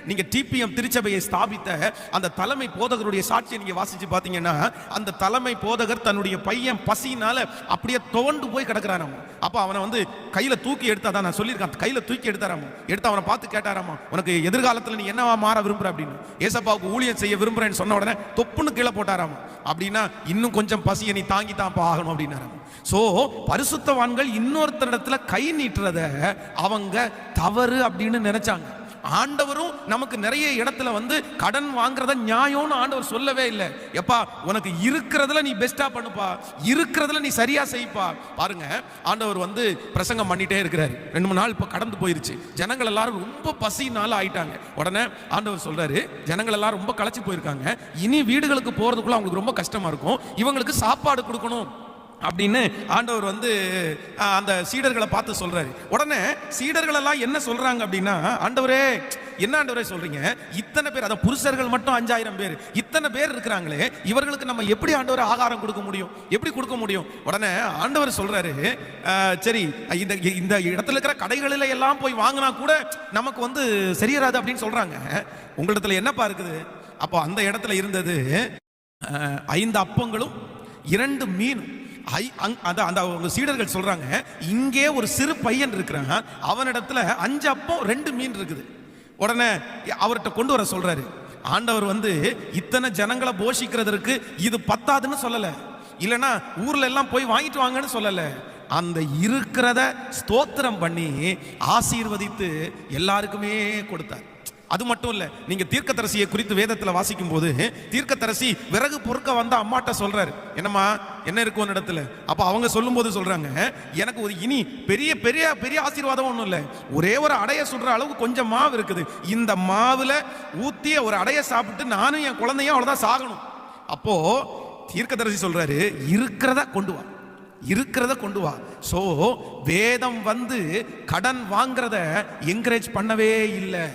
நீங்க டிபிஎம் திருச்சபையை ஸ்தாபித்த அந்த தலைமை போதகருடைய சாட்சியை நீங்க வாசிச்சு பாத்தீங்கன்னா, அந்த தலைமை போதகர் தன்னுடைய பையன் பசினால அப்படியே துவண்டு போய் கிடக்குறாராம். அப்ப அவனை வந்து கையில தூக்கி எடுத்தாதான், நான் சொல்லியிருக்கேன், கையில தூக்கி எடுத்தாராமா. எடுத்து அவனை பார்த்து கேட்டாராமா, உனக்கு எதிர்காலத்தில் நீ என்னவா மாற விரும்புற அப்படின்னு. ஏசப்பாவுக்கு ஊழியம் செய்ய விரும்புறேன்னு சொன்ன உடனே தொப்புன்னு கீழே போட்டாராமா. அப்படின்னா இன்னும் கொஞ்சம் பசியை நீ தாங்கி தான்ப்பா ஆகணும் அப்படின்னாராம். சோ பரிசுத்தவான்கள் இன்னொருத்தரிடத்துல கை நீட்டுறத அவங்க தவறு அப்படின்னு நினைச்சாங்க. ஆண்டவரும் நமக்கு நிறைய இடத்துல வந்து கடன் வாங்குறத நியாயம்னு ஆண்டவர் சொல்லவே இல்லை. எப்பா உனக்கு இருக்கிறதுல நீ பெஸ்டா பண்ணுப்பா, இருக்கிறதுல நீ சரியா செய்ப்பா. பாருங்க, ஆண்டவர் வந்து பிரசங்கம் பண்ணிட்டே இருக்கிறாரு. 2-3 நாள் இப்ப கடந்து போயிருச்சு. ஜனங்கள் எல்லாரும் ரொம்ப பசினால ஆயிட்டாங்க. உடனே ஆண்டவர் சொல்றாரு, ஜனங்கள் எல்லாரும் ரொம்ப களைச்சு போயிருக்காங்க, இனி வீடுகளுக்கு போறதுக்குள்ள அவங்களுக்கு ரொம்ப கஷ்டமா இருக்கும், இவங்களுக்கு சாப்பாடு கொடுக்கணும் அப்படின்னு ஆண்டவர் வந்து அந்த சீடர்களை பார்த்து சொல்றாரு. உடனே சீடர்கள் எல்லாம் என்ன சொல்றாங்க அப்படின்னா, ஆண்டவரே என்ன ஆண்டவரே சொல்றீங்க, இத்தனை பேர், அத புருஷர்கள் மட்டும் 5000 பேர், இத்தனை பேர் இருக்கிறாங்களே, இவர்களுக்கு நம்ம எப்படி ஆண்டவர் ஆகாரம் கொடுக்க முடியும், எப்படி கொடுக்க முடியும்? உடனே ஆண்டவர் சொல்றாரு, சரி இந்த இடத்துல இருக்கிற கடைகளில் எல்லாம் போய் வாங்கினா கூட நமக்கு வந்து சரியராது அப்படின்னு சொல்றாங்க. உங்களிடத்துல என்னப்பா இருக்குது? அப்போ அந்த இடத்துல இருந்தது 5 அப்பங்களும் 2 மீனும். அந்த சீடர்கள் சொல்றாங்க, இங்கே ஒரு சிறு பையன் இருக்கிறான், அவனிடத்துல 5 அப்பம் 2 மீன் இருக்குது. உடனே அவர்கிட்ட கொண்டு வர சொல்றாரு. ஆண்டவர் வந்து இத்தனை ஜனங்களை போஷிக்கிறதுக்கு இது பத்தாதுன்னு சொல்லல, இல்லைன்னா ஊர்ல எல்லாம் போய் வாங்கிட்டு வாங்கன்னு சொல்லல. அந்த இருக்கிறத ஸ்தோத்திரம் பண்ணி ஆசீர்வதித்து எல்லாருக்குமே கொடுத்தார். அது மட்டும் இல்ல, நீங்க தீர்க்கதரிசியை குறித்து வேதத்துல வாசிக்கும் போது, தீர்க்கதரிசி விறகு பொறுக்க வந்த அம்மாட்ட சொல்றாரு, என்னம்மா என்ன இருக்கும் ஒரு இடத்துல. அப்ப அவங்க சொல்லும் போது சொல்றாங்க, எனக்கு ஒரு இனி பெரிய பெரிய பெரிய ஆசீர்வாதம் ஒண்ணும் இல்ல, ஒரே ஒரு அடைய சுடுற அளவுக்கு கொஞ்சம் மாவு இருக்குது, இந்த மாவுல ஊத்திய ஒரு அடைய சாப்பிட்டு நானும் என் குழந்தையும் அவ்வளவுதான் சாகணும். அப்போ தீர்க்கதரிசி சொல்றாரு, இருக்கிறத கொண்டு வா, இருக்கிறத கொண்டு வா. சோ வேதம் வந்து கடன் வாங்குறத என்கரேஜ் பண்ணவே இல்லை.